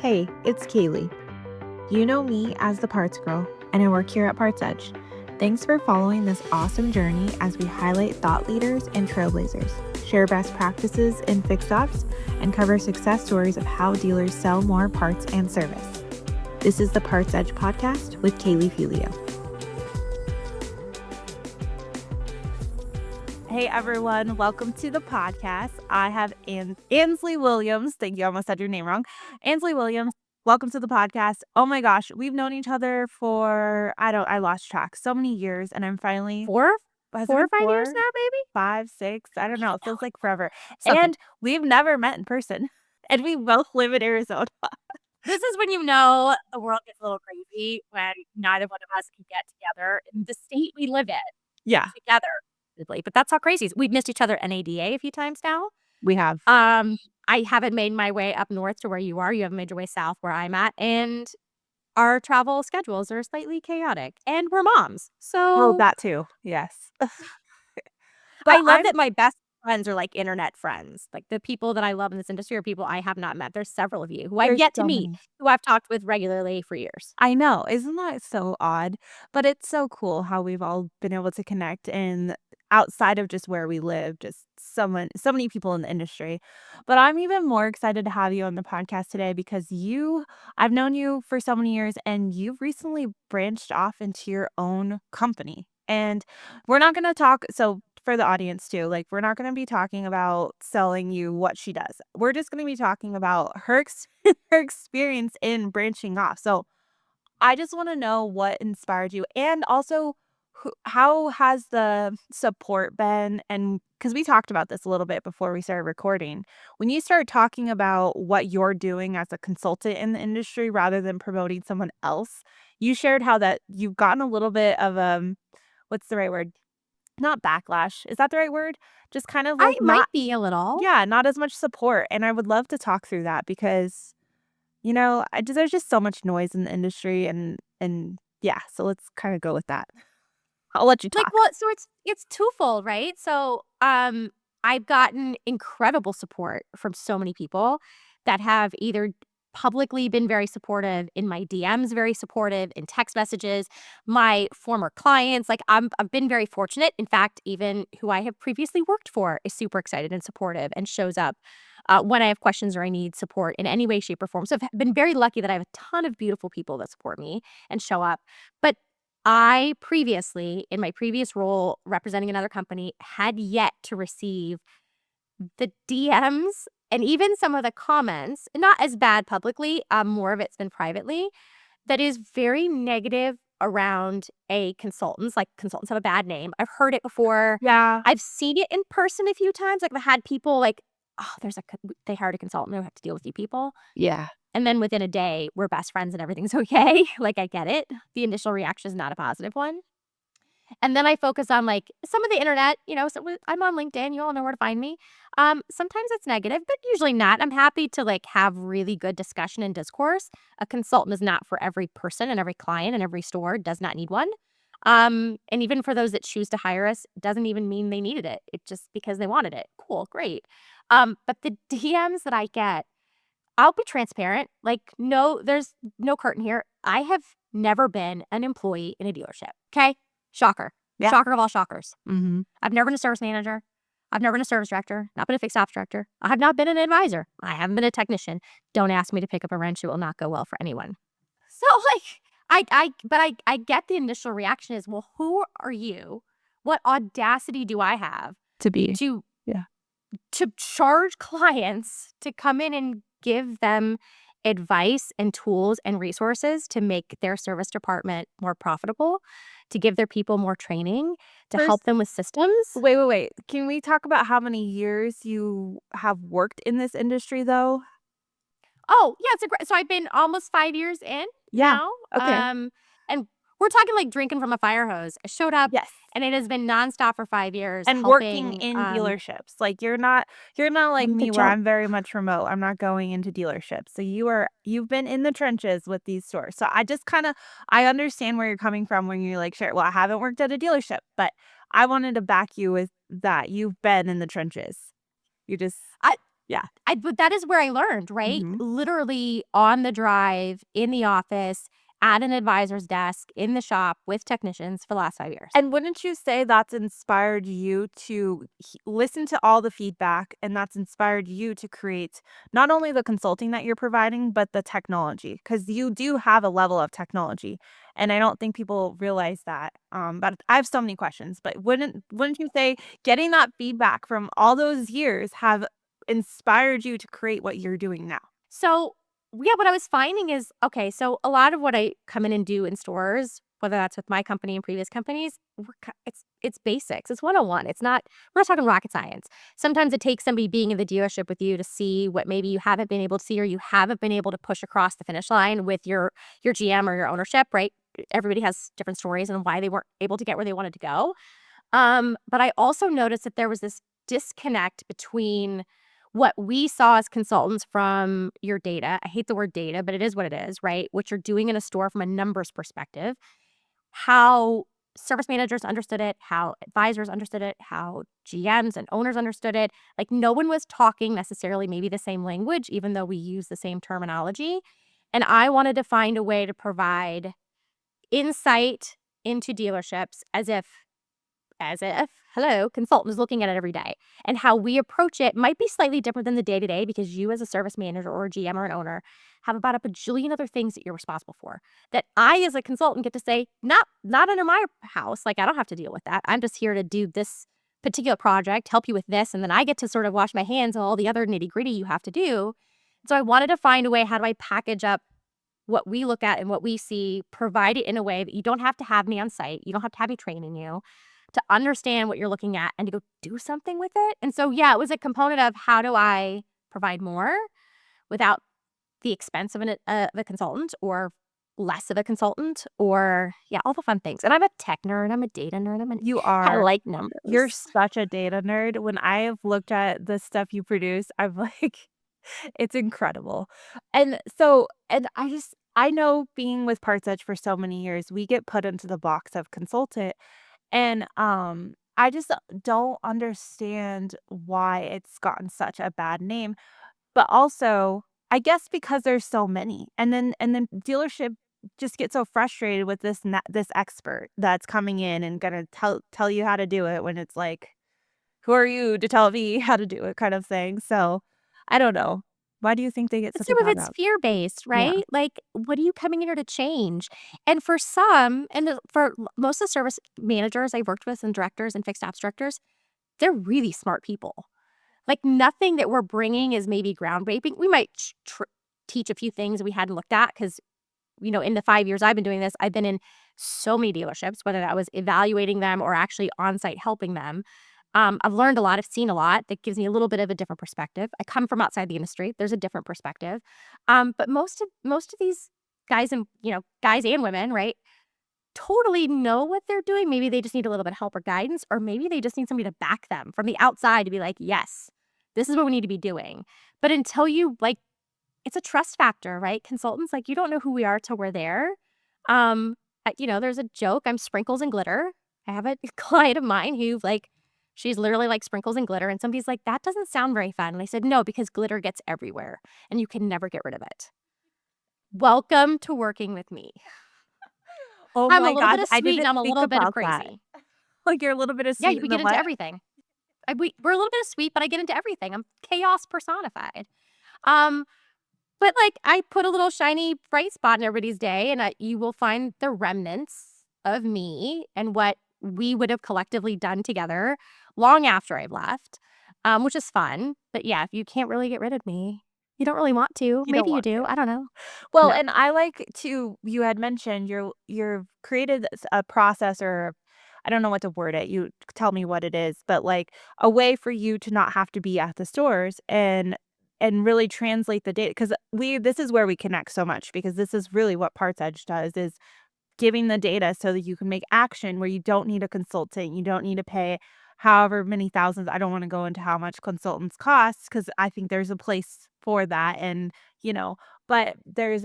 Hey, it's Kaylee. You know me as the Parts Girl, and I work here at PartsEdge. Thanks for following this awesome journey as we highlight thought leaders and trailblazers, share best practices in fixed ops, and cover success stories of how dealers sell more parts and service. This is the PartsEdge podcast with Kaylee Felio. Hey everyone, welcome to the podcast. I have Ansley Williams. Thank you, I almost said your name wrong. Ansley Williams, welcome to the podcast. Oh my gosh, we've known each other for, I lost track, so many years, and I'm finally... Four or 5 years now, baby? 5, 6, I don't know, it feels like forever. Something. And we've never met in person, and we both live in Arizona. This is when you know the world gets a little crazy, when neither one of us can get together in the state we live in. Yeah. Together. But that's how crazy it is. We've missed each other at NADA a few times now. We have. I haven't made my way up north to where you are. You haven't made your way south where I'm at. And our travel schedules are slightly chaotic. And we're moms. So that too. Yes. I love that my best friends are like internet friends. Like the people that I love in this industry are people I have not met. There's several of you who I've yet to meet, who I've talked with regularly for years. I know. Isn't that so odd? But it's so cool how we've all been able to connect in outside of just where we live, just so many people in the industry. But I'm even more excited to have you on the podcast today because I've known you for so many years and you've recently branched off into your own company. And we're not going to talk, so for the audience too, like we're not going to be talking about selling you what she does. We're just going to be talking about her experience in branching off. So I just want to know what inspired you, and also how has the support been? And because we talked about this a little bit before we started recording, when you start talking about what you're doing as a consultant in the industry rather than promoting someone else, you shared how that you've gotten a little bit of what's the right word? Not backlash. Is that the right word? Just kind of like might be a little. Yeah, not as much support. And I would love to talk through that because, there's just so much noise in the industry and yeah, so let's kind of go with that. I'll let you talk. So it's twofold, right? So I've gotten incredible support from so many people that have either publicly been very supportive in my DMs, very supportive in text messages, my former clients. Like I've been very fortunate. In fact, even who I have previously worked for is super excited and supportive and shows up when I have questions or I need support in any way, shape, or form. So I've been very lucky that I have a ton of beautiful people that support me and show up. But I previously, in my previous role representing another company, had yet to receive the DMs and even some of the comments, not as bad publicly, more of it's been privately, that is very negative around consultants. Like consultants have a bad name. I've heard it before. Yeah. I've seen it in person a few times. Like I've had people like, oh, they hired a consultant. We have to deal with you people. Yeah. And then within a day, we're best friends and everything's okay. Like, I get it. The initial reaction is not a positive one. And then I focus on like some of the internet, so I'm on LinkedIn. You all know where to find me. Sometimes it's negative, but usually not. I'm happy to like have really good discussion and discourse. A consultant is not for every person and every client and every store does not need one. And even for those that choose to hire us, it doesn't even mean they needed it. It's just because they wanted it. Cool, great. But the DMs that I get, I'll be transparent. Like, no, there's no curtain here. I have never been an employee in a dealership. Okay? Shocker. Yeah. Shocker of all shockers. Mm-hmm. I've never been a service manager. I've never been a service director. Not been a fixed ops director. I have not been an advisor. I haven't been a technician. Don't ask me to pick up a wrench. It will not go well for anyone. So, like, I get the initial reaction is, well, who are you? What audacity do I have to charge clients to come in and give them advice and tools and resources to make their service department more profitable, to give their people more training, to help them with systems? Wait. Can we talk about how many years you have worked in this industry, though? Oh, yeah. So I've been almost 5 years in now. Okay. And we're talking like drinking from a fire hose. I showed up. Yes. And it has been nonstop for 5 years. And working in dealerships. Like you're not like me where I'm very much remote. I'm not going into dealerships. So you've been in the trenches with these stores. So I understand where you're coming from when you like share. Well, I haven't worked at a dealership, but I wanted to back you with that. You've been in the trenches. You just Yeah. But that is where I learned, right? Mhm. Literally on the drive, in the office, at an advisor's desk, in the shop with technicians for the last 5 years. And wouldn't you say that's inspired you to listen to all the feedback, and that's inspired you to create not only the consulting that you're providing, but the technology? Because you do have a level of technology, and I don't think people realize that. But I have so many questions. But wouldn't you say getting that feedback from all those years have inspired you to create what you're doing now? So, yeah, what I was finding is, okay, so a lot of what I come in and do in stores, whether that's with my company and previous companies, it's basics. It's 101. We're not talking rocket science. Sometimes it takes somebody being in the dealership with you to see what maybe you haven't been able to see, or you haven't been able to push across the finish line with your GM or your ownership, right? Everybody has different stories and why they weren't able to get where they wanted to go. But I also noticed that there was this disconnect between what we saw as consultants from your data. I hate the word data, but it is what it is, right? What you're doing in a store from a numbers perspective, how service managers understood it, how advisors understood it, how GMs and owners understood it. Like, no one was talking necessarily maybe the same language, even though we use the same terminology. And I wanted to find a way to provide insight into dealerships as if, hello, consultant is looking at it every day. And how we approach it might be slightly different than the day to day, because you, as a service manager or a GM or an owner, have about a bajillion other things that you're responsible for. That I, as a consultant, get to say, not under my house. Like, I don't have to deal with that. I'm just here to do this particular project, help you with this. And then I get to sort of wash my hands of all the other nitty gritty you have to do. So I wanted to find a way, how do I package up what we look at and what we see, provide it in a way that you don't have to have me on site. You don't have to have me training you to understand what you're looking at and to go do something with it. And so, yeah, it was a component of, how do I provide more without the expense of a consultant, or less of a consultant, or, yeah, all the fun things. And I'm a tech nerd. I'm a data nerd. You I are. like You're numbers. such a data nerd. When I have looked at the stuff you produce, I'm like, it's incredible. And I know being with PartsEdge for so many years, we get put into the box of consultant, and, I just don't understand why it's gotten such a bad name, but also, I guess because there's so many, and then dealership just get so frustrated with this expert that's coming in and gonna tell you how to do it when it's like, "Who are you to tell me how to do it?" kind of thing, so, I don't know. Why do you think they get But such a some of bad it's rap? fear-based, Yeah. right? Like, what are you coming in here to change? And for some, for most of the service managers I've worked with, and directors and fixed ops directors, they're really smart people. Like, nothing that we're bringing is maybe groundbreaking. We might teach a few things we hadn't looked at, because, in the 5 years I've been doing this, I've been in so many dealerships, whether that was evaluating them or actually on-site helping them. I've learned a lot. I've seen a lot that gives me a little bit of a different perspective. I come from outside the industry. There's a different perspective. But most of these guys and women, right, totally know what they're doing. Maybe they just need a little bit of help or guidance, or maybe they just need somebody to back them from the outside to be like, yes, this is what we need to be doing. But until you, like, it's a trust factor, right? Consultants, like, you don't know who we are till we're there. There's a joke. I'm sprinkles and glitter. I have a client of mine who, like, she's literally like sprinkles and glitter. And somebody's like, that doesn't sound very fun. And I said, no, because glitter gets everywhere and you can never get rid of it. Welcome to working with me. Oh I'm a my little bit god, of I sweet and didn't I'm a think little bit of about that. crazy. Like, you're a little bit of Yeah, sweet in we the get into what? everything. We're a little bit of sweet, but I get into everything. I'm chaos personified. Um, but, like, I put a little shiny bright spot in everybody's day, and you will find the remnants of me and what we would have collectively done together long after I've left, which is fun. But yeah, if you can't really get rid of me, you don't really want to. You don't Maybe you want to. do. I don't know. Well, No. and I like to you had mentioned you've created a process, or I don't know what to word it. You tell me what it is, but like a way for you to not have to be at the stores and really translate the data, because we this is where we connect so much, because this is really what PartsEdge does, is giving the data so that you can make action where you don't need a consultant, you don't need to pay however many thousands. I don't wanna go into how much consultants cost, because I think there's a place for that, and, you know, but there's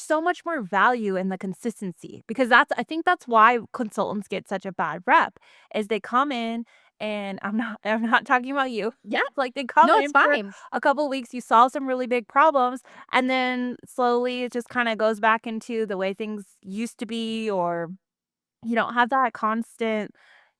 so much more value in the consistency, because I think that's why consultants get such a bad rep, is they come in and I'm not talking about you. Yeah. Like, they come No, it's in for fine. a couple weeks, you solve some really big problems, and then slowly it just kinda goes back into the way things used to be, or you don't have that constant.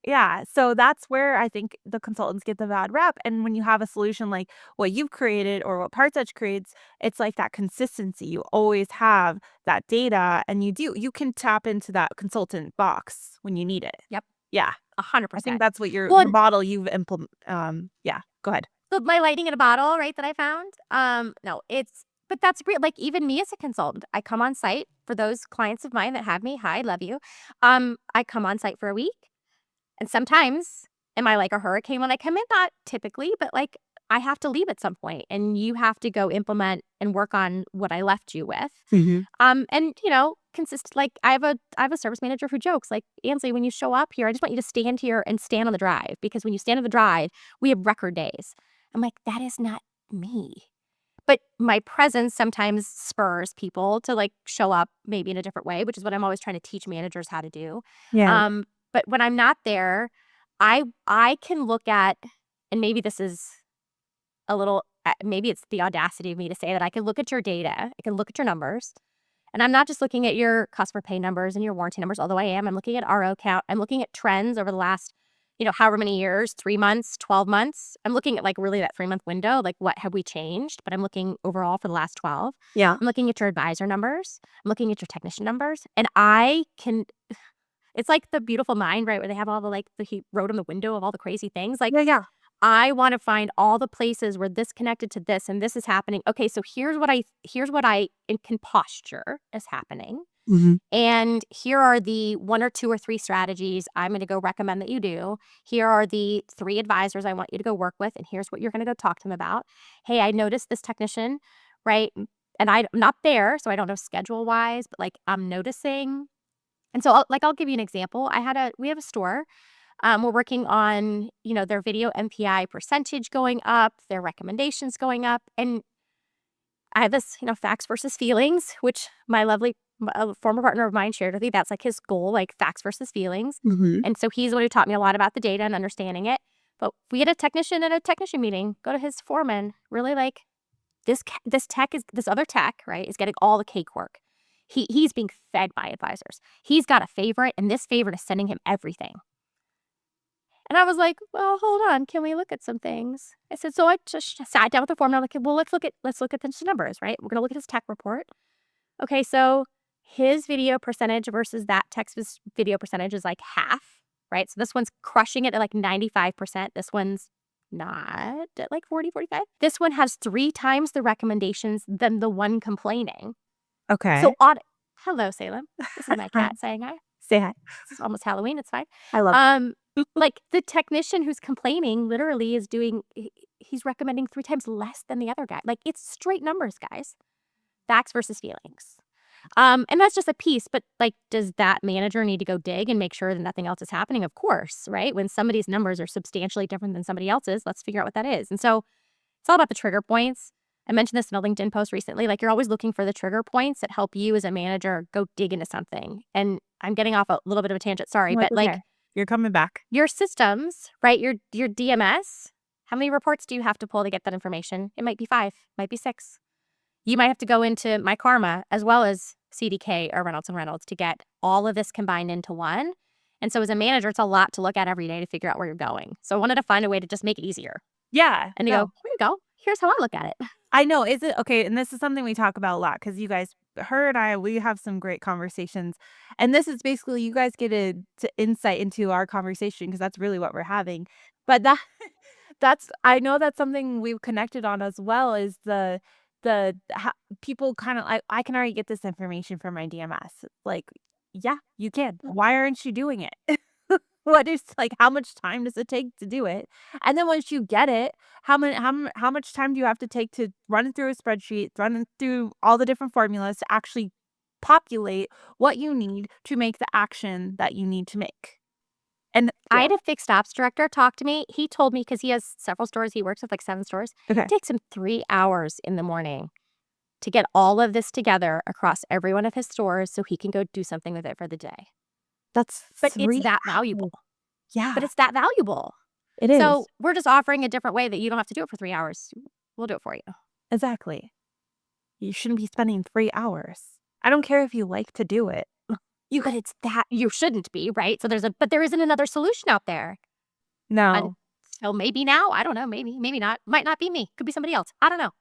Yeah, so that's where I think the consultants get the bad rep, and when you have a solution like what you've created or what PartsEdge creates, it's like that consistency. You always have that data, and you can tap into that consultant box when you need it. Yep. Yeah, I think 100%. that's what your Well, the model you've implement yeah, go ahead. so my lightning in a bottle, right, that I found, no, it's but that's real. Like, even me as a consultant, I come on site for those clients of mine that have me. Hi, love you. I come on site for a week, and sometimes am I like a hurricane when I come in? Not typically, but, like, I have to leave at some point, and you have to go implement and work on what I left you with. Mhm. And, consist like, I have a service manager who jokes, like, "Ansley, when you show up here, I just want you to stand here and stand on the drive, because when you stand on the drive, we have record days." I'm like, "That is not me." But my presence sometimes spurs people to, like, show up maybe in a different way, which is what I'm always trying to teach managers how to do. Yeah. But when I'm not there, I can look at, and maybe this is a little maybe it's the audacity of me to say that I can look at your data, I can look at your numbers, and I'm not just looking at your customer pay numbers and your warranty numbers, although I am. I'm looking at RO count. I'm looking at trends over the last, however many years, 3 months, 12 months. I'm looking at, like, really that 3-month window, like, what have we changed? But I'm looking overall for the last 12. Yeah. I'm looking at your advisor numbers. I'm looking at your technician numbers, and I can it's like The Beautiful Mind, right, where they have all the, like, he wrote on the window of all the crazy things. Like, Yeah, yeah. I wanna find all the places where this connected to this and this is happening. Okay, so here's what I can posture is happening, Mhm. and here are the 1 or 2 or 3 strategies I'm gonna go recommend that you do. Here are the 3 advisors I want you to go work with, and here's what you're gonna go talk to them about. "Hey, I noticed this technician," right? And I'm not there, so I don't know schedule-wise, but, like, I'm noticing. And so I'll give you an example. We have a store. We're working on, their video MPI percentage going up, their recommendations going up, and I have this, facts versus feelings, which my lovely former partner of mine shared with me. That's like his goal, like facts versus feelings. Mhm. And so he's the one who taught me a lot about the data and understanding it. But we had a technician in a technician meeting go to his foreman, really like this other tech, right, is getting all the cake work. He's being fed by advisors. He's got a favorite, and this favorite is sending him everything. And I was like, "Well, hold on. Can we look at some things?" I said, so I just sat down with the formula. Like, well, let's look at the numbers, right? We're gonna look at his tech report. Okay, so his video percentage versus that tech's video percentage is like half, right? So this one's crushing it at like 95%. This one's not at like 40, 45. This one has 3 times the recommendations than the one complaining. So Okay. on Hello, Salem. This is my Hi. cat saying hi. Say hi. It's almost Halloween, it's fine. I love Um, like, the technician who's complaining literally is he's recommending 3 times less than the other guy. Like, it's straight numbers, guys. Facts versus feelings. And that's just a piece, but, like, does that manager need to go dig and make sure that nothing else is happening? Of course, right? When somebody's numbers are substantially different than somebody else's, let's figure out what that is. And so it's all about the trigger points. I mentioned this in a LinkedIn post recently. Like, you're always looking for the trigger points that help you as a manager go dig into something. And I'm getting off a little bit of a tangent, sorry, No, it's but, like, okay. You're coming back. your systems, right? Your DMS, how many reports do you have to pull to get that information? It might be 5, might be 6. You might have to go into My Karma as well as CDK or Reynolds and Reynolds to get all of this combined into one. And so as a manager, it's a lot to look at every day to figure out where you're going. So I wanted to find a way to just make it easier Yeah, and to go, no. here you go. Here's how I look at it. I know, is it okay, and this is something we talk about a lot because you guys her and I, we have some great conversations, and this is basically you guys get a to insight into our conversation because that's really what we're having, but that that's I know that's something we've connected on as well is the ho people kinda like, "I can already get this information from my DMS." Like, yeah, you can. Why aren't you doing it? What is like, how much time does it take to do it? And then once you get it, how much time do you have to take to run it through a spreadsheet, run it through all the different formulas to actually populate what you need to make the action that you need to make? And I yeah, had a fixed ops director talk to me. He told me, because he has several stores, he works with like 7 stores. It okay. takes him 3 hours in the morning to get all of this together across every one of his stores so he can go do something with it for the day. That's But it's 3 that hours. valuable. But Yeah. it's that valuable. It So is. we're just offering a different way that you don't have to do it for 3 hours. We'll do it for you. Exactly. You shouldn't be spending 3 hours. I don't care if you like to do it. But it's that you shouldn't be, right? So but there isn't another solution out there. No. Until maybe now, I don't know, maybe not. Might not be me, could be somebody else, I don't know.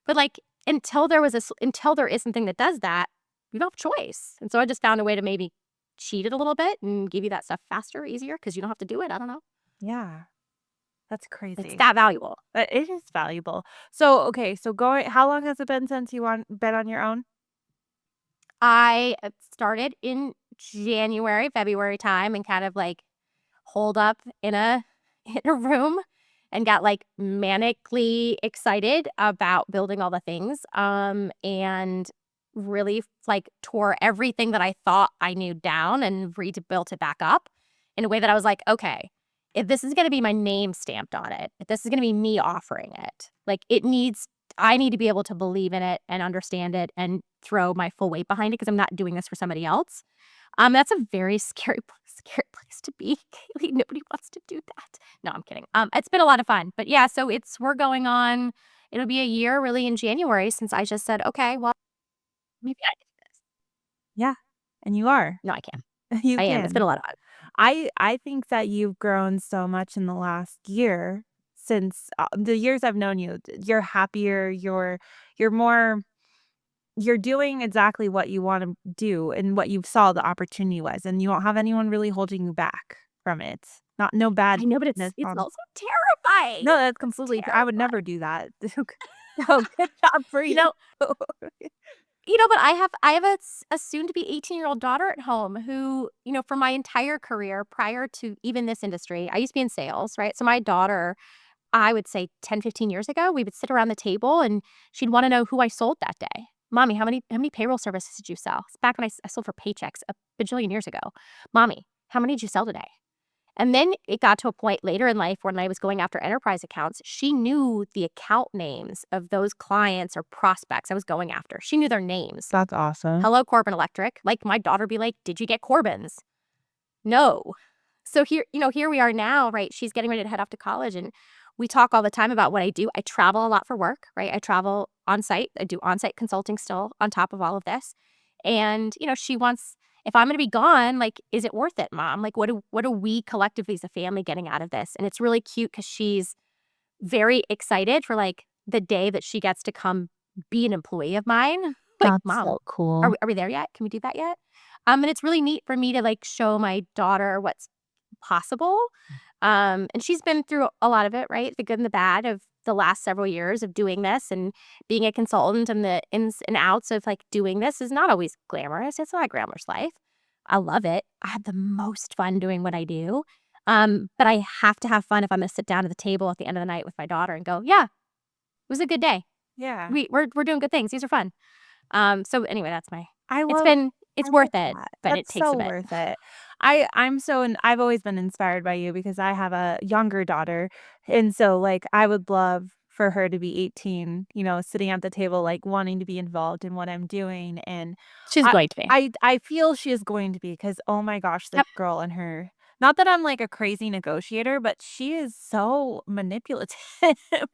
But, like, until there is something that does that, you don't have a choice, and so I just found a way to maybe cheat it a little bit and give you that stuff faster, easier because you don't have to do it, I don't know. Yeah. That's It's crazy. that valuable. But it is valuable. So, okay, so going how long has it been since been on your own? I, started in January, February time and kind of, like, holed up in a in a room and got, like, manically excited about building all the things, and really, like, tore everything that I thought I knew down and rebuilt it back up in a way that I was like, "Okay, if this is gonna be my name stamped on it, if this is gonna be me offering it, like, I need to be able to believe in it and understand it and throw my full weight behind it because 'cause I'm not doing this for somebody else." That's a very scary place to be, Kaylee. Nobody wants to do that. No, I'm kidding. It's been a lot of fun, but yeah, so we're going on. It'll be a year, really, in January since I just said, okay, well, maybe I can do this. Yeah, and you are. No, I can. You I am. It's been can. a lot of fun. I think that you've grown so much in the last year since, the years I've known you. You're happier, you're more you're doing exactly what you wanna do and what you saw the opportunity was, and you don't have anyone really holding you back from it. Not no I know, but badness it's on also terrifying. No, that's It's completely I would never terrifying. do that. No, good job for You you. know, but I have a soon to be 18-year-old daughter at home who, for my entire career prior to even this industry, I used to be in sales, right? So my daughter, I would say 10, 15 years ago, we would sit around the table and she'd wanna know who I sold that day. "Mommy, how many payroll services did you sell?" It's back when I sold for Paychex a bajillion years ago. "Mommy, how many did you sell today?" And then it got to a point later in life when I was going after enterprise accounts, she knew the account names of those clients or prospects I was going after. She knew their names. That's awesome. "Hello, Corbin Electric." Like, my daughter be like, "Did you get Corbin's?" "No." So here we are now, right? She's getting ready to head off to college, and we talk all the time about what I do. I travel a lot for work, right? I travel on site. I do on site consulting still on top of all of this. And, she wants, if I'm going to be gone, like, is it worth it, mom? Like, what do we collectively as a family getting out of this? And it's really cute because she's very excited for like the day that she gets to come be an employee of mine. Like, That's mom, so cool. are we there yet? Can we do that yet? And it's really neat for me to like show my daughter what's possible. And she's been through a lot of it, right? The good and the bad of the last several years of doing this and being a consultant and the ins and outs of like doing this is not always glamorous. It's not a glamorous life. I love it. I have the most fun doing what I do. But I have to have fun if I'm gonna sit down at the table at the end of the night with my daughter and go, yeah, it was a good day. Yeah. We're doing good things. These are fun. So anyway, that's my I it's love been I it's love worth it, that. but it That's takes so a bit. worth it. I'm so and I've always been inspired by you because I have a younger daughter, and so, like, I would love for her to be 18, sitting at the table, like, wanting to be involved in what I'm doing, and She's I going to be. I feel she is going to be because oh my gosh, this Yep. girl and her not that I'm, like, a crazy negotiator, but she is so manipulative,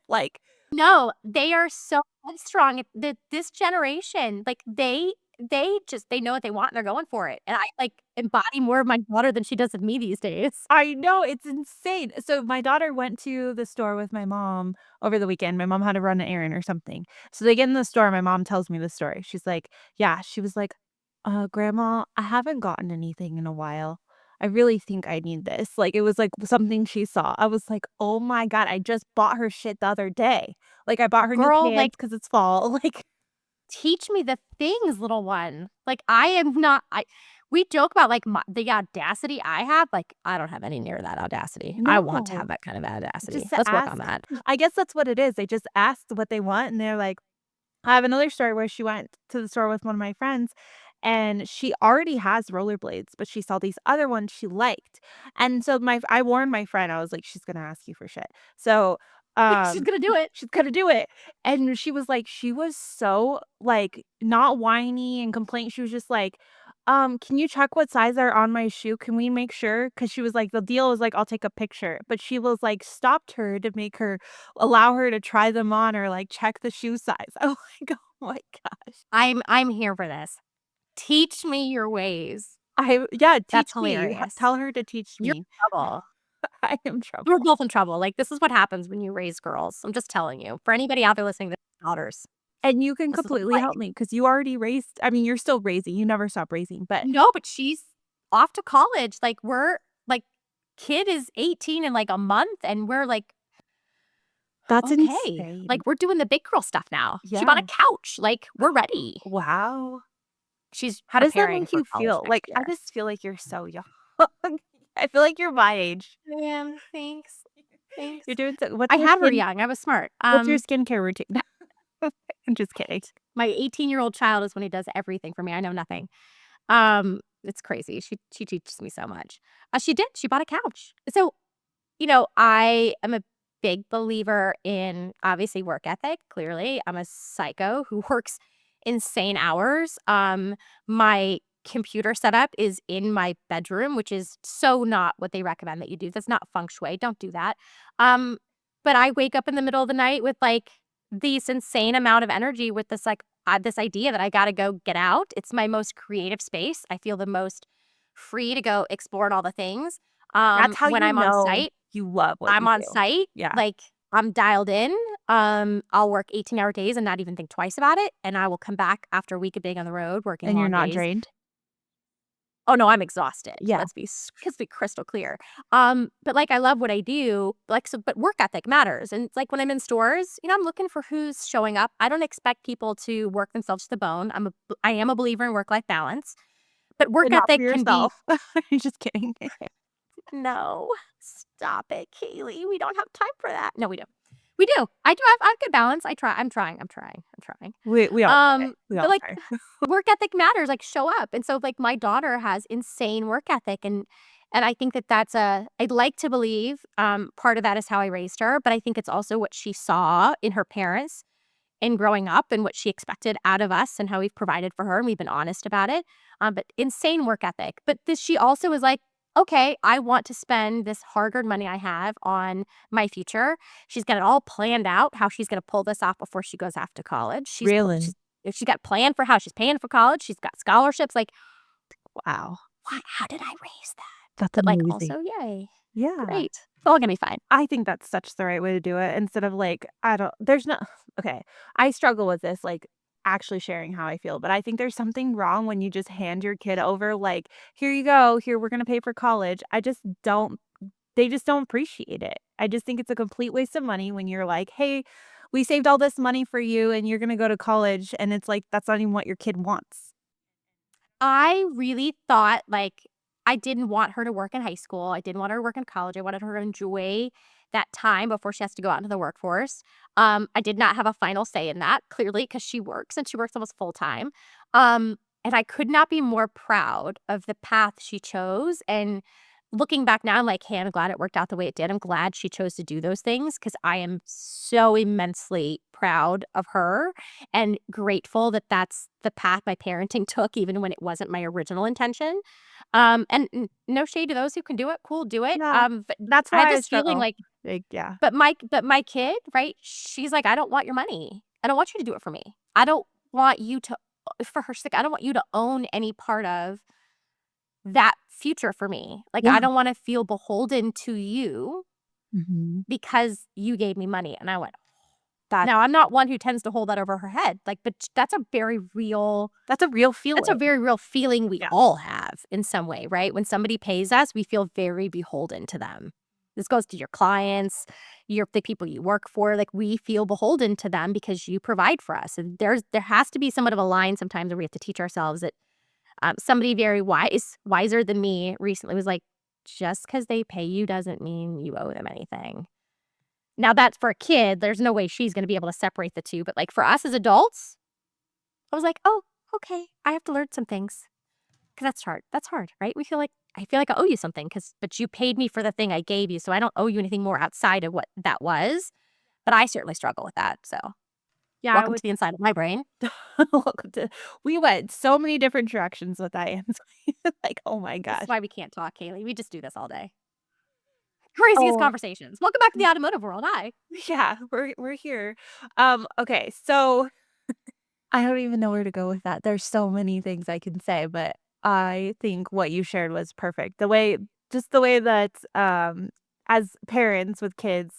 like No, they are so headstrong. This generation, like, they know what they want and they're going for it, and I, like, embody more of my daughter than she does of me these days. I know, it's insane. So my daughter went to the store with my mom over the weekend. My mom had to run an errand or something. So they get in the store, my mom tells me the story. She's like, "Yeah," she was like, Grandma, I haven't gotten anything in a while. I really think I need this." Like, it was, like, something she saw. I was like, "Oh my god, I just bought her shit the other day." Like, I bought her new Girl, pants like, because it's fall, like teach me the things, little one. Like, I am not I we joke about, like, the audacity I have, like, I don't have any near that audacity. I want to have No. that kind of Just audacity. to Let's work on ask. that. I guess that's what it is. They just asked what they want, and they're like I have another story where she went to the store with one of my friends, and she already has rollerblades, but she saw these other ones she liked, and so I warned my friend, I was like, "She's gonna ask you for shit." So, She's gonna do it. she's gonna do it, and she was like she was so, like, not whiny and complain she was just like, Can you check what size are on my shoe? Can we make sure?" Because she was like the deal was like, "I'll take a picture," but she was like stopped her to make her allow her to try them on or, like, check the shoe size. Oh my gosh. I'm here for this. Teach me your ways. Yeah, That's teach me. H hilarious. Tell her to teach You're me. in trouble. I am We're trouble. both in trouble. Like, this is what happens when you raise girls. I'm just telling you. For anybody out there listening that has daughters, And you can this is what it's completely like. help me because you already raised I mean, you're still raising, you never stop raising, but No, but she's off to college. Like, we're like, kid is 18 in like a month, and we're like, that's okay. insane. Like, we're doing the big girl stuff now. She bought a Yeah. couch. Like, we're ready. Wow. She's How does that preparing make for you college feel? next Like, I year. just feel like you're so young. I feel like you're my age. Yeah, thanks. You're Thanks. doing so I had her young. I was smart. what's your skincare routine? I'm just kidding. My 18-year-old child is when he does everything for me. I know nothing. It's crazy. She teaches me so much. She did. She bought a couch. So, I am a big believer in obviously work ethic. Clearly, I'm a psycho who works insane hours. My computer setup is in my bedroom, which is so not what they recommend that you do. That's not feng shui. Don't do that. Um, but I wake up in the middle of the night with like this insane amount of energy with this idea that I got to go get out. It's my most creative space. I feel the most free to go explore all the things. That's how When you I'm on know site, you love what I'm you on do. site, Yeah, like, I'm dialed in. I'll work 18-hour days and not even think twice about it, and I will come back after a week of being on the road, working and you're long not days. drained? Oh, no, I'm exhausted. Yeah, Let's be crystal clear. But, like, I love what I do, like, so but work ethic matters, and it's like when I'm in stores, I'm looking for who's showing up. I don't expect people to work themselves to the bone. I am a believer in work-life balance, but but work not for ethic can be. yourself. I'm just kidding. No, stop it, Kaylee. We don't have time for that. No, we do. We do. I have good balance. I'm trying. We all try. We But all like try. work ethic matters, like show up. And so like my daughter has insane work ethic and I think that I'd like to believe part of that is how I raised her, but I think it's also what she saw in her parents in growing up and what she expected out of us and how we've provided for her and we've been honest about it. But insane work ethic. But this she also is like, okay, I want to spend this hard-earned money I have on my future. She's got it all planned out how she's going to pull this off before she goes off to college. Really? If she got planned for how she's paying for college. She's got scholarships. Like, Wow. what? How did I raise that? That's But like, amazing. also, yay, Yeah. great. It's all gonna be fine. I think that's such the right way to do it instead of like, I don't, there's no, okay. I struggle with this, like actually sharing how I feel, but I think there's something wrong when you just hand your kid over, like, here you go, here, we're going to pay for college. I just don't, they just don't appreciate it. I just think it's a complete waste of money when you're like, hey, we saved all this money for you and you're going to go to college. And it's like, that's not even what your kid wants. I really thought, like, I didn't want her to work in high school. I didn't want her to work in college. I wanted her to enjoy that time before she has to go out into the workforce. I did not have a final say in that, clearly, because she works and she works almost full time. And I could not be more proud of the path she chose. And looking back now, I'm like, hey, I'm glad it worked out the way it did. I'm glad she chose to do those things because I am so immensely proud of her and grateful that that's the path my parenting took, even when it wasn't my original intention. No shade to those who can do it. Cool, do it. Yeah. But That's I had why I this feeling struggle. like, Like, yeah. but my kid, right? She's like, I don't want your money. I don't want you to do it for me. I don't want you to, for her sake. I don't want you to own any part of that future for me. Like, I Yeah. don't want to feel beholden to you Mhm. because you gave me money. And I went, That now I'm not one who tends to hold that over her head. Like, but that's a real that's a feeling. very real feeling we Yeah. all have in some way, right? When somebody pays us, we feel very beholden to them. This goes to your clients, the people you work for. Like we feel beholden to them because you provide for us. And there has to be somewhat of a line sometimes where we have to teach ourselves that somebody very wiser than me recently was like, just because they pay you doesn't mean you owe them anything. Now that's for a kid. There's no way she's going to be able to separate the two. But like for us as adults, I was like, oh, okay, I have to learn some things. Because that's hard. That's hard, right? I feel like I owe you something but you paid me for the thing I gave you, so I don't owe you anything more outside of what that was. But I certainly struggle with that. So Yeah, I Welcome would. The inside of my brain. to welcome to we went so many different directions with that answer. Like, oh my This is gosh. why we can't talk, Kaylee. We just do this all day. Craziest Oh, conversations. Welcome back to the automotive world. Hi. yeah, we're here. Okay, so I don't even know where to go with that. There's so many things I can say, but I think what you shared was perfect. The way that, as parents with kids,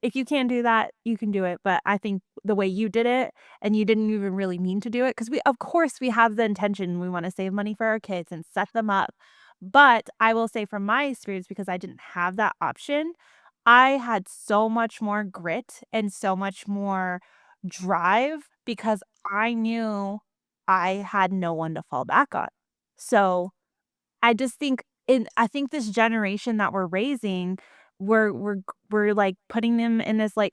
if you can do that, you can do it. But I think the way you did it, and you didn't even really mean to do it, because of course, we have the intention. We want to save money for our kids and set them up. But I will say from my experience, because I didn't have that option, I had so much more grit and so much more drive because I knew I had no one to fall back on. So, I just think I think this generation that we're raising, we're, like, putting them in this, like,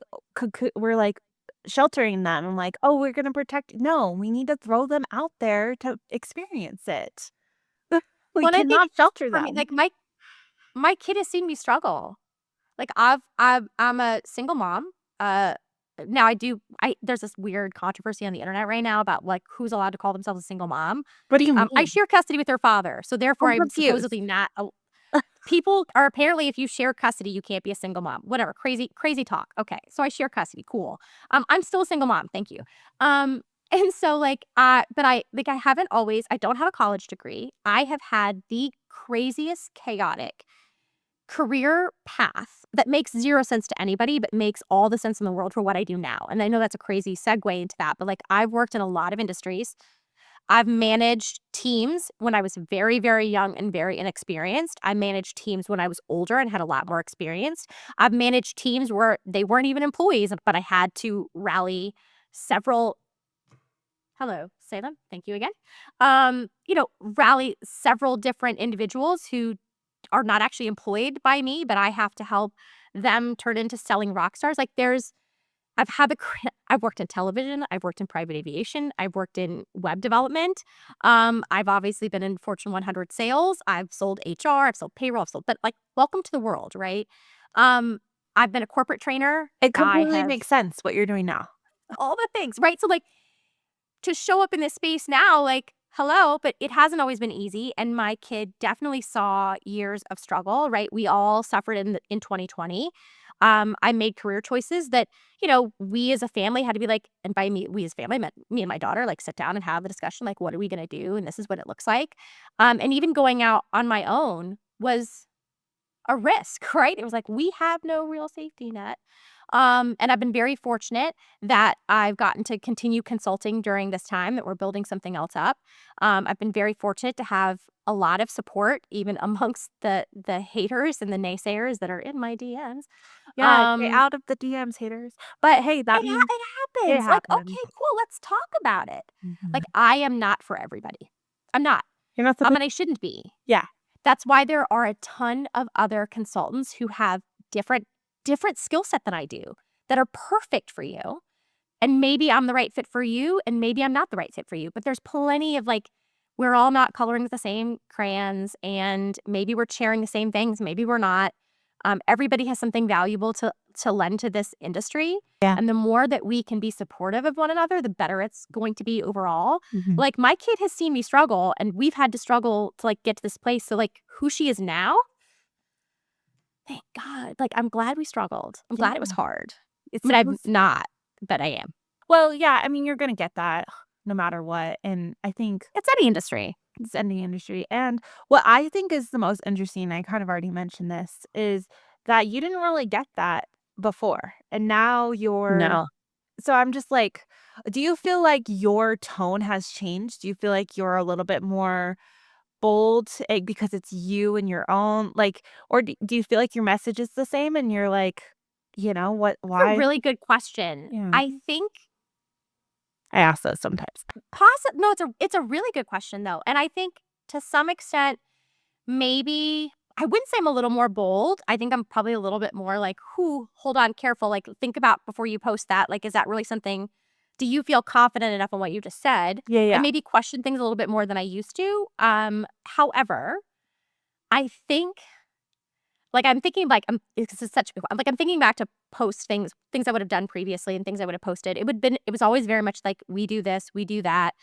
we're, like, sheltering them and, like, "Oh, we're gonna protect." No, we need to throw them out there to experience it. We Well, and I think cannot shelter for me, them. like my kid has seen me struggle. Like I'm a single mom. Uh Now I there's this weird controversy on the internet right now about like who's allowed to call themselves a single mom. What do you I mean? share custody with her father, so therefore I'm I'm confused. supposedly not a people are apparently if you share custody, you can't be a single mom. Whatever, crazy talk. Okay, so I share custody, cool. I'm still a single mom, thank you. And so like, but I haven't always. I don't have a college degree. I have had the craziest chaotic career path that makes 0 sense to anybody, but makes all the sense in the world for what I do now. And I know that's a crazy segue into that, but like I've worked in a lot of industries. I've managed teams when I was very, very young and very inexperienced. I managed teams when I was older and had a lot more experience. I've managed teams where they weren't even employees, but I had to rally several hello, Salem, thank you again. Rally several different individuals who are not actually employed by me, but I have to help them turn into selling rock stars. Like I've had I've worked in television, I've worked in private aviation, I've worked in web development. I've obviously been in Fortune 100 sales. I've sold HR, I've sold payroll, I've sold, but like, welcome to the world, right? Um, I've been a corporate trainer. It I completely have makes sense what you're doing now. all the things, right? So like to show up in this space now, like, hello, but it hasn't always been easy. And my kid definitely saw years of struggle, right? We all suffered in 2020. I made career choices that, we as a family had to be like, and by me, we as family meant me and my daughter, like sit down and have the discussion, like, what are we going to do? And this is what it looks like. And even going out on my own was a risk, right? It was like, we have no real safety net. And I've been very fortunate that I've gotten to continue consulting during this time that we're building something else up. I've been very fortunate to have a lot of support, even amongst the haters and the naysayers that are in my DMs. Yeah, stay Um, out of the DMs, haters. But hey, that means it it happens. Like, happens. okay, cool, let's talk about it. Mhm. Like, I am not for everybody. I'm not. You're not supposed. And I shouldn't be. Yeah. That's why there are a ton of other consultants who have different different skill set than I do that are perfect for you. And maybe I'm the right fit for you and maybe I'm not the right fit for you. But there's plenty of like we're all not coloring with the same crayons and maybe we're sharing the same things, maybe we're not. Everybody has something valuable to lend to this industry. Yeah. And the more that we can be supportive of one another, the better it's going to be overall. Mhm. Like my kid has seen me struggle and we've had to struggle to like get to this place. So like who she is now, thank God. Like I'm glad we struggled. I'm glad it was Yeah. hard. It's I mean, I'm supposed. not, but I am. Well, yeah, I mean, you're gonna get that no matter what, and I think It's any industry. it's in the industry, and what I think is the most interesting, I kind of already mentioned this, is that you didn't really get that before, and now you're No. so I'm just like, do you feel like your tone has changed? Do you feel like you're a little bit more bold, because it's you and your own, like, or do you feel like your message is the same and you're like, what, That's a why? really good question. Yeah. I think I ask those sometimes. no, it's a really good question though. And I think to some extent, maybe I wouldn't say I'm a little more bold. I think I'm probably a little bit more like, who, hold on, careful. Like, think about before you post that. Like, is that really something? Do you feel confident enough in what you just said? Yeah, And yeah. maybe question things a little bit more than I used to. However, I think like I'm thinking like this is such a big one. Like I'm thinking back to post things I would have done previously and things I would have posted, it was always very much like, "We do this, we do that,"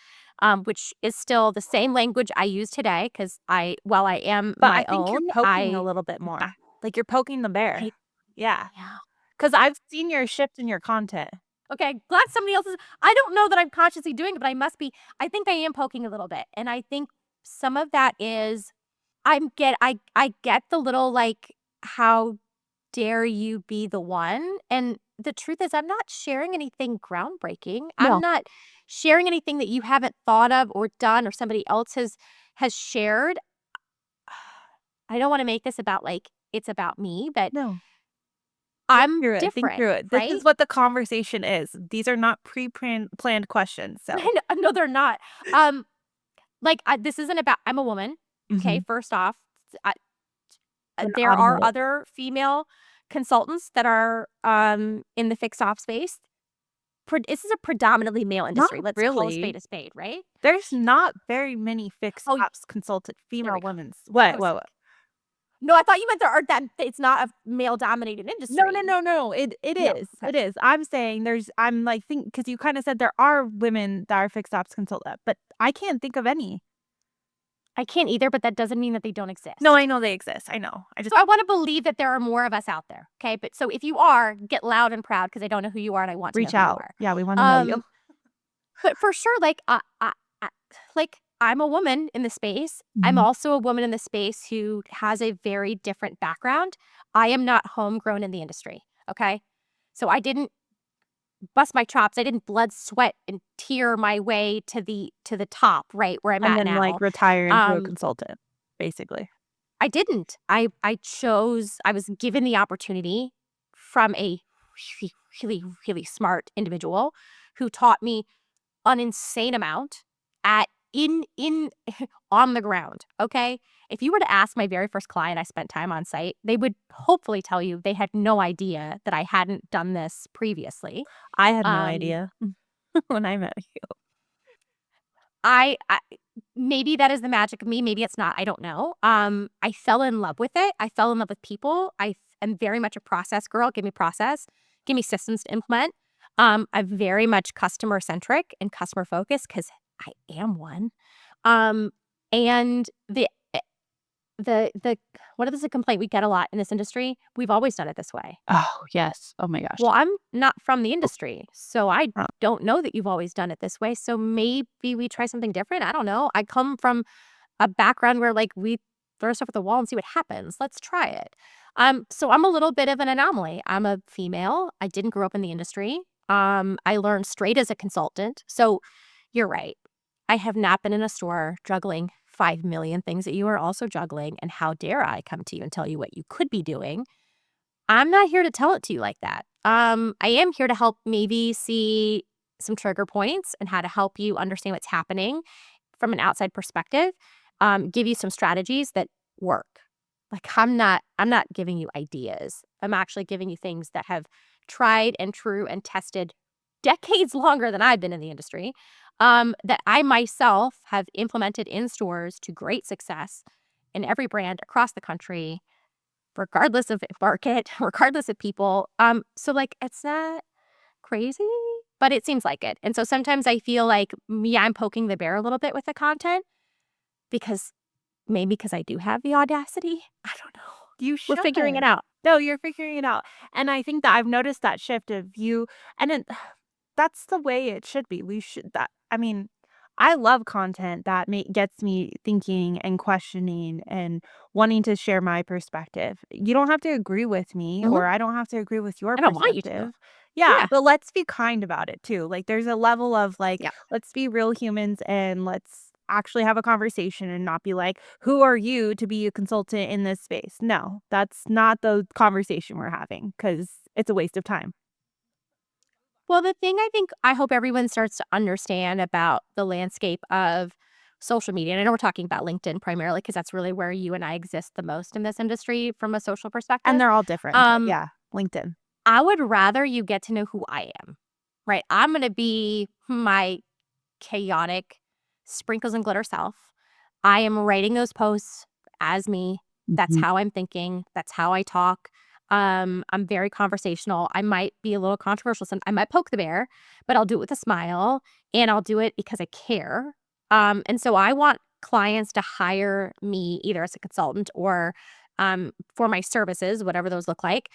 which is still the same language I use today because while I am But I my think you're own, poking a little bit I more. Like, you're poking the bear. I Yeah, yeah. because 'cause I've seen your shift in your content. Okay, glad somebody else is I don't know that I'm consciously doing it, but I think I am poking a little bit, and I think some of that is I get the little, like, "How dare you be the one?" And the truth is I'm not sharing anything groundbreaking. I'm No. not sharing anything that you haven't thought of or done or somebody else has shared. I don't wanna make this about, like, it's about me, but No. Think I'm through it, think different, through it. This right? is what the conversation is. These are not planned questions, so No, they're not. This isn't about I'm a woman, okay, Mhm. first off. I In there are automotive. other female consultants that are, in the fixed op space. This is a predominantly male Not industry, let's call really. a spade, right? There's not very many fixed Oh, ops consultant there we female go. women's I what, was what, like what? no, I thought you meant there are that it's not a male-dominated No, no, industry. no, no, it No, is, okay. it is. I'm saying I'm, like, think because you kinda said there are women that are fixed ops consultant, but I can't think of any. I can't either, but that doesn't mean that they don't No, I exist. know they exist, I know. I just So I wanna believe that there are more of us out there, okay? But so if you are, get loud and proud because I don't know who you are and I want to know reach who you out. are. Yeah, we wanna know you. Um But for sure, I'm a woman in the space. I'm Mhm. also a woman in the space who has a very different background. I am not homegrown in the industry, okay? So I didn't bust my chops. I didn't blood, sweat, and tear my way to the top, right, where I'm And at then, like, now. retire into a Um, consultant, basically. I didn't. I was given the opportunity from a really, really, really smart individual who taught me an insane amount at in on the ground, okay? If you were to ask my very first client I spent time on site, they would hopefully tell you they had no idea that I hadn't done this previously. I had no Um, idea when I met you. I maybe that is the magic of me, maybe it's not, I don't know. I fell in love with it. I fell in love with people. Am very much a process girl. Give me process. Give me systems to implement. I'm very much customer centric and customer focused because I am one. Um, and the what is a complaint we get a lot in this industry? We've always done it this way. Oh, yes. Oh my gosh. Well, I'm not from the industry, so I Uh, don't know that you've always done it this way. So maybe we try something different. I don't know. I come from a background where like we throw stuff at the wall and see what happens. Let's try it. So I'm a little bit of an anomaly. I'm a female. I didn't grow up in the industry. I learned straight as a consultant. So you're right. I have not been in a store juggling 5 million things that you are also juggling. And how dare I come to you and tell you what you could be doing? I'm not here to tell it to you like that. I am here to help maybe see some trigger points and how to help you understand what's happening from an outside perspective, give you some strategies that work. Like I'm not giving you ideas. I'm actually giving you things that have tried and true and tested decades longer than I've been in the industry. That I myself have implemented in stores to great success in every brand across the country, regardless of market, regardless of people. So like it's not crazy, but it seems like it. And so sometimes I feel like I'm poking the bear a little bit with the content because maybe because I do have the audacity. I don't know. you We're figuring it should. out. No, you're figuring it out, and I think that I've noticed that shift of you and it that's the way it should be. We should that I mean, I love content that gets me thinking and questioning and wanting to share my perspective. You don't have to agree with me, Mhm. or I don't have to agree with your I don't want you to. perspective. Yeah, Yeah. but let's be kind about it too. Like, there's a level of like, Yeah. let's be real humans and let's actually have a conversation and not be like, who are you to be a consultant in this space? No, that's not the conversation we're having because it's a waste of time. Well, the thing I hope everyone starts to understand about the landscape of social media, and I know we're talking about LinkedIn primarily because that's really where you and I exist the most in this industry from a social And perspective. they're all different, but Um, yeah, LinkedIn. I would rather you get to know who I am, right? I'm going to be my chaotic sprinkles and glitter self. I am writing those posts as me. That's Mhm. how I'm thinking. That's how I talk. I'm very conversational. I might be a little controversial. I might poke the bear, but I'll do it with a smile, and I'll do it because I care. And so I want clients to hire me either as a consultant or for my services, whatever those look like.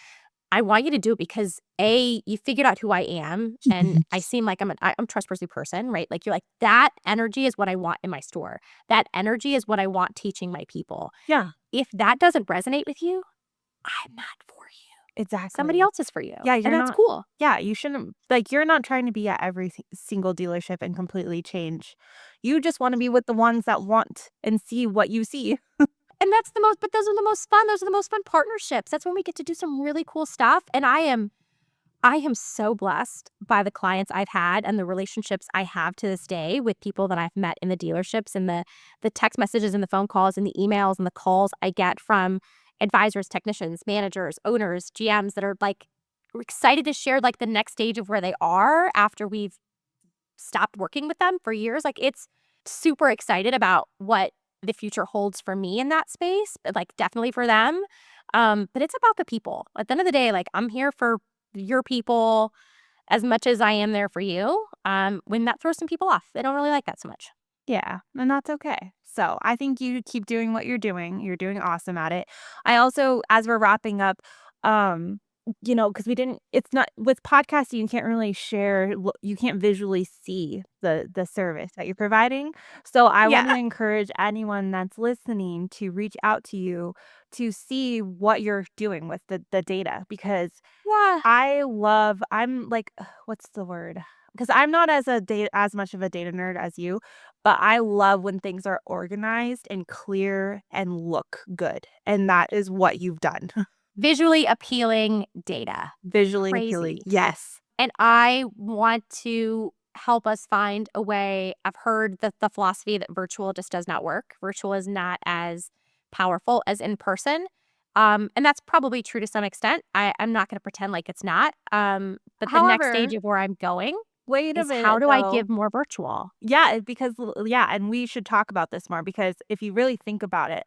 I want you to do it because you figured out who I am, and I seem like I'm a trustworthy person, right? Like you're like, that energy is what I want in my store. That energy is what I want teaching my people. Yeah, If that doesn't resonate with you, I'm not for you. Somebody exactly. else is for you, Yeah, and you're that's not cool. yeah, you shouldn't like, you're not trying to be at every single dealership and completely change. You just wanna be with the ones that want and see what you see. And that's the most but those are the most fun. Those are the most fun partnerships. That's when we get to do some really cool stuff, and I am so blessed by the clients I've had and the relationships I have to this day with people that I've met in the dealerships, and the text messages and the phone calls and the emails and the calls I get from advisors, technicians, managers, owners, GMs that are like excited to share like the next stage of where they are after we've stopped working with them for years. Like it's super excited about what the future holds for me in that space, but like definitely for them. But it's about the people. At the end of the day, like I'm here for your people as much as I am there for you. When that throws some people off, they don't really like that so much. Yeah, and that's okay. So, I think you keep doing what you're doing. You're doing awesome at it. I also, as we're wrapping up, um, because we didn't it's not with podcasting, you can't really share you can't visually see the service that you're providing. So, I want Yeah. to encourage anyone that's listening to reach out to you to see what you're doing with the data because Yeah. I'm like, what's the word? Because I'm not as much of a data nerd as you, but I love when things are organized and clear and look good, and that is what you've done. Visually appealing data. Visually appealing. Crazy. Yes. And I want to help us find a way. I've heard the philosophy that virtual just does not work. Virtual is not as powerful as in person. And that's probably true to some extent. I'm not going to pretend like it's not. But the next stage However, of where I'm going wait a is how minute do I though. give more virtual? Yeah, because yeah, and we should talk about this more because if you really think about it,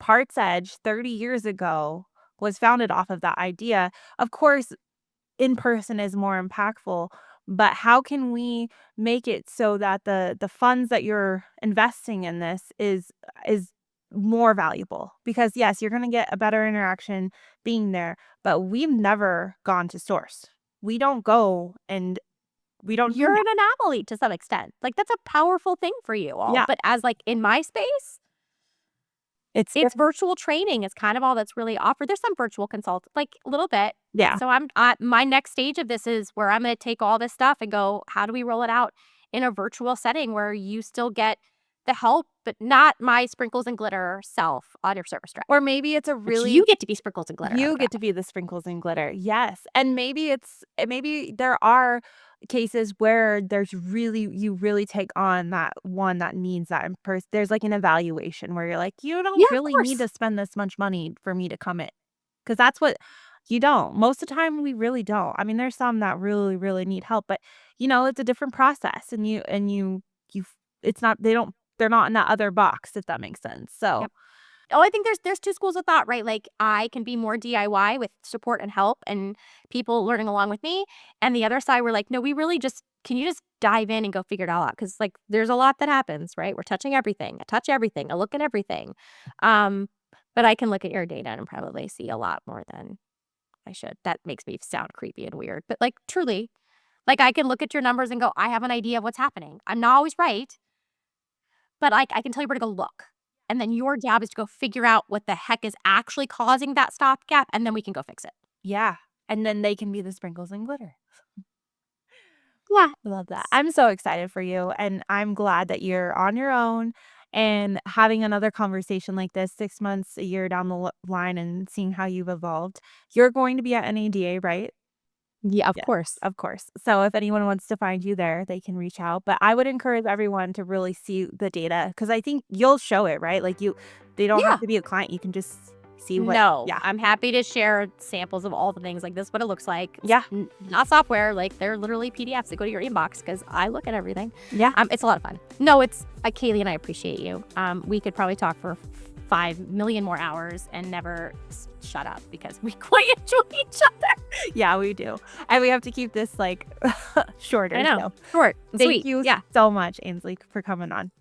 PartsEdge 30 years ago was founded off of that idea. Of course, in person is more impactful, but how can we make it so that the funds that you're investing in this is more valuable? Because yes, you're going to get a better interaction being there, but we've never gone to source. We don't go and we don't do You're that. an anomaly to some extent. Like that's a powerful thing for you all. Yeah, But as like in my space, it's it's different. virtual training is kind of all that's really offered. There's some virtual consult, like a little bit. Yeah. So my next stage of this is where I'm going to take all this stuff and go, how do we roll it out in a virtual setting where you still get the help, but not my sprinkles and glitter self on your service drive, Or maybe it's a but you really get to be sprinkles and glitter on the you get to drive. be the sprinkles and glitter, yes, and maybe there are cases where you really take on that one that needs that in there's, like, an evaluation where you're like, "You Yeah, don't of really need course. to spend this much money for me to come in, because that's what you don't. Most of the time, we really don't. I mean, there's some that really, really need help, but, it's a different process, and you it's not they're not in that other box, if that makes sense, so Yep. Oh, I think there's two schools of thought, right? Like I can be more DIY with support and help and people learning along with me. And the other side, we're like, no, we really just can you just dive in and go figure it all out? Because like there's a lot that happens, right? We're touching everything. I touch everything. I look at everything. Um, but I can look at your data and probably see a lot more than I should. That makes me sound creepy and weird. But like truly, like I can look at your numbers and go, I have an idea of what's happening. I'm not always right, but like I can tell you where to go look. And then your job is to go figure out what the heck is actually causing that stopgap, and then we can go fix it. yeah, and then they can be the sprinkles and glitter. Yeah. Love that. I'm so excited for you, and I'm glad that you're on your own and having another conversation like this 6 months, a year down the line and seeing how you've evolved. You're going to be at NADA, right? Yeah, of Yeah, course. of course. So if anyone wants to find you there, they can reach out, but I would encourage everyone to really see the data because I think you'll show it, right? Like, they don't have Yeah. to be a client, you can just see what No, yeah. I'm happy to share samples of all the things like this, what it looks like. Yeah, Not software, like they're literally PDFs that go to your inbox because I look at everything. yeah. It's a lot of fun. No, it's Kaylee and I appreciate you. We could probably talk for 5,000,000 more hours and never shut up because we quite enjoy each other. Yeah, we do. And we have to keep this, like, I shorter, know. so Short and thank sweet. you Yeah. so much, Ainsley, for coming on.